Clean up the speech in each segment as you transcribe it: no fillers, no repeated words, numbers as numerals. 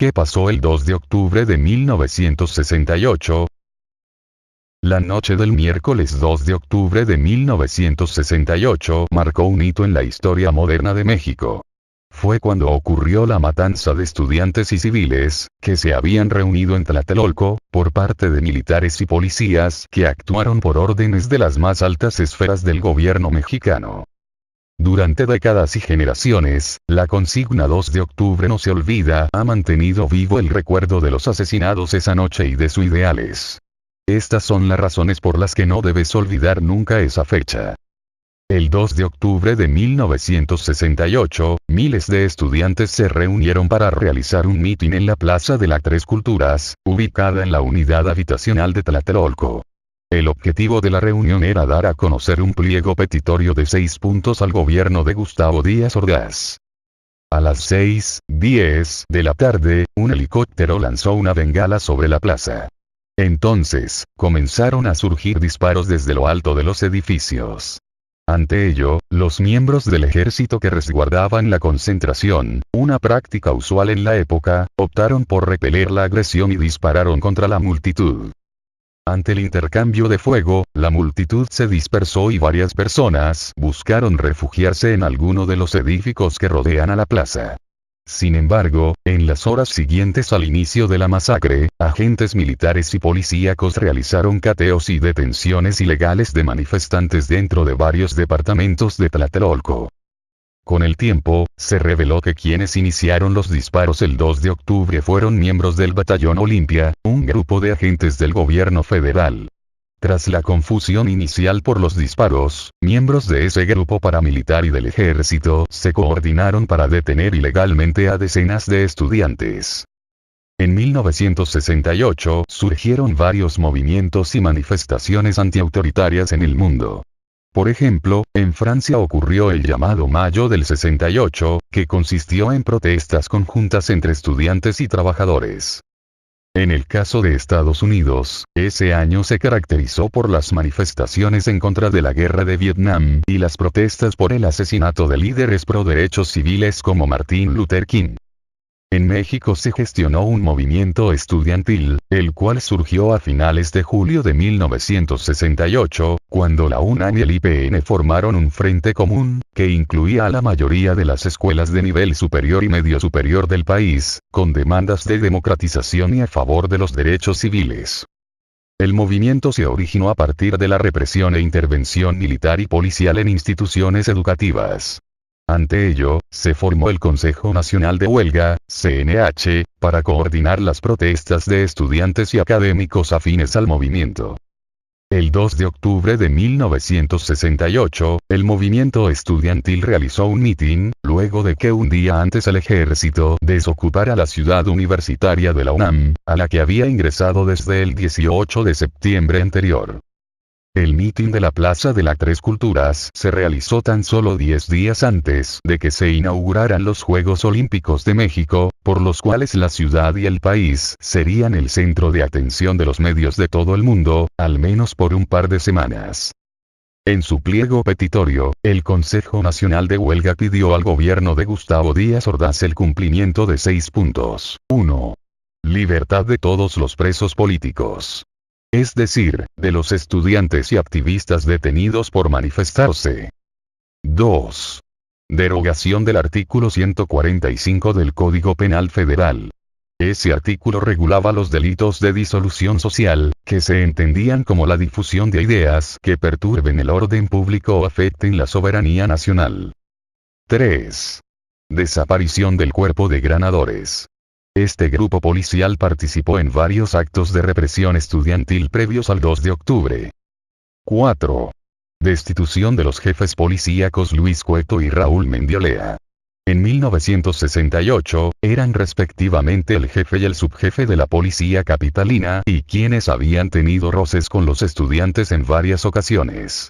¿Qué pasó el 2 de octubre de 1968? La noche del miércoles 2 de octubre de 1968 marcó un hito en la historia moderna de México. Fue cuando ocurrió la matanza de estudiantes y civiles, que se habían reunido en Tlatelolco, por parte de militares y policías que actuaron por órdenes de las más altas esferas del gobierno mexicano. Durante décadas y generaciones, la consigna 2 de octubre no se olvida ha mantenido vivo el recuerdo de los asesinados esa noche y de sus ideales. Estas son las razones por las que no debes olvidar nunca esa fecha. El 2 de octubre de 1968, miles de estudiantes se reunieron para realizar un mitin en la Plaza de las Tres Culturas, ubicada en la unidad habitacional de Tlatelolco. El objetivo de la reunión era dar a conocer un pliego petitorio de 6 puntos al gobierno de Gustavo Díaz Ordaz. A las 6:10 de la tarde, un helicóptero lanzó una bengala sobre la plaza. Entonces, comenzaron a surgir disparos desde lo alto de los edificios. Ante ello, los miembros del ejército que resguardaban la concentración, una práctica usual en la época, optaron por repeler la agresión y dispararon contra la multitud. Ante el intercambio de fuego, la multitud se dispersó y varias personas buscaron refugiarse en alguno de los edificios que rodean a la plaza. Sin embargo, en las horas siguientes al inicio de la masacre, agentes militares y policíacos realizaron cateos y detenciones ilegales de manifestantes dentro de varios departamentos de Tlatelolco. Con el tiempo, se reveló que quienes iniciaron los disparos el 2 de octubre fueron miembros del Batallón Olimpia, un grupo de agentes del gobierno federal. Tras la confusión inicial por los disparos, miembros de ese grupo paramilitar y del ejército se coordinaron para detener ilegalmente a decenas de estudiantes. En 1968 surgieron varios movimientos y manifestaciones antiautoritarias en el mundo. Por ejemplo, en Francia ocurrió el llamado Mayo del 68, que consistió en protestas conjuntas entre estudiantes y trabajadores. En el caso de Estados Unidos, ese año se caracterizó por las manifestaciones en contra de la guerra de Vietnam y las protestas por el asesinato de líderes pro derechos civiles como Martin Luther King. En México se gestionó un movimiento estudiantil, el cual surgió a finales de julio de 1968, cuando la UNAM y el IPN formaron un frente común, que incluía a la mayoría de las escuelas de nivel superior y medio superior del país, con demandas de democratización y a favor de los derechos civiles. El movimiento se originó a partir de la represión e intervención militar y policial en instituciones educativas. Ante ello, se formó el Consejo Nacional de Huelga, CNH, para coordinar las protestas de estudiantes y académicos afines al movimiento. El 2 de octubre de 1968, el movimiento estudiantil realizó un mitin, luego de que un día antes el ejército desocupara la ciudad universitaria de la UNAM, a la que había ingresado desde el 18 de septiembre anterior. El mitin de la Plaza de las Tres Culturas se realizó tan solo 10 días antes de que se inauguraran los Juegos Olímpicos de México, por los cuales la ciudad y el país serían el centro de atención de los medios de todo el mundo, al menos por un par de semanas. En su pliego petitorio, el Consejo Nacional de Huelga pidió al gobierno de Gustavo Díaz Ordaz el cumplimiento de 6 puntos. 1. Libertad de todos los presos políticos. Es decir, de los estudiantes y activistas detenidos por manifestarse. 2. Derogación del artículo 145 del Código Penal Federal. Ese artículo regulaba los delitos de disolución social, que se entendían como la difusión de ideas que perturben el orden público o afecten la soberanía nacional. 3. Desaparición del cuerpo de granadores. Este grupo policial participó en varios actos de represión estudiantil previos al 2 de octubre. 4. Destitución de los jefes policíacos Luis Cueto y Raúl Mendiolea. En 1968, eran respectivamente el jefe y el subjefe de la policía capitalina y quienes habían tenido roces con los estudiantes en varias ocasiones.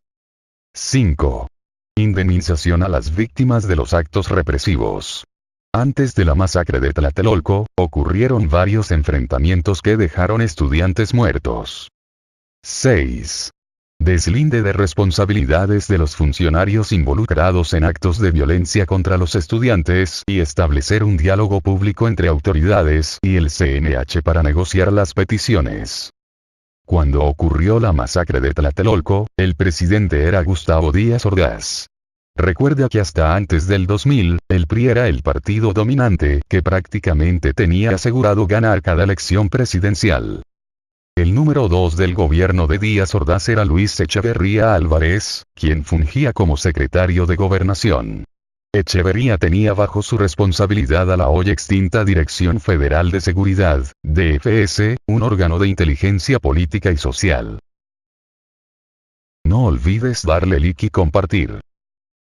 5. Indemnización a las víctimas de los actos represivos. Antes de la masacre de Tlatelolco, ocurrieron varios enfrentamientos que dejaron estudiantes muertos. 6. Deslinde de responsabilidades de los funcionarios involucrados en actos de violencia contra los estudiantes y establecer un diálogo público entre autoridades y el CNH para negociar las peticiones. Cuando ocurrió la masacre de Tlatelolco, el presidente era Gustavo Díaz Ordaz. Recuerda que hasta antes del 2000, el PRI era el partido dominante que prácticamente tenía asegurado ganar cada elección presidencial. El número 2 del gobierno de Díaz Ordaz era Luis Echeverría Álvarez, quien fungía como secretario de Gobernación. Echeverría tenía bajo su responsabilidad a la hoy extinta Dirección Federal de Seguridad, DFS, un órgano de inteligencia política y social. No olvides darle like y compartir.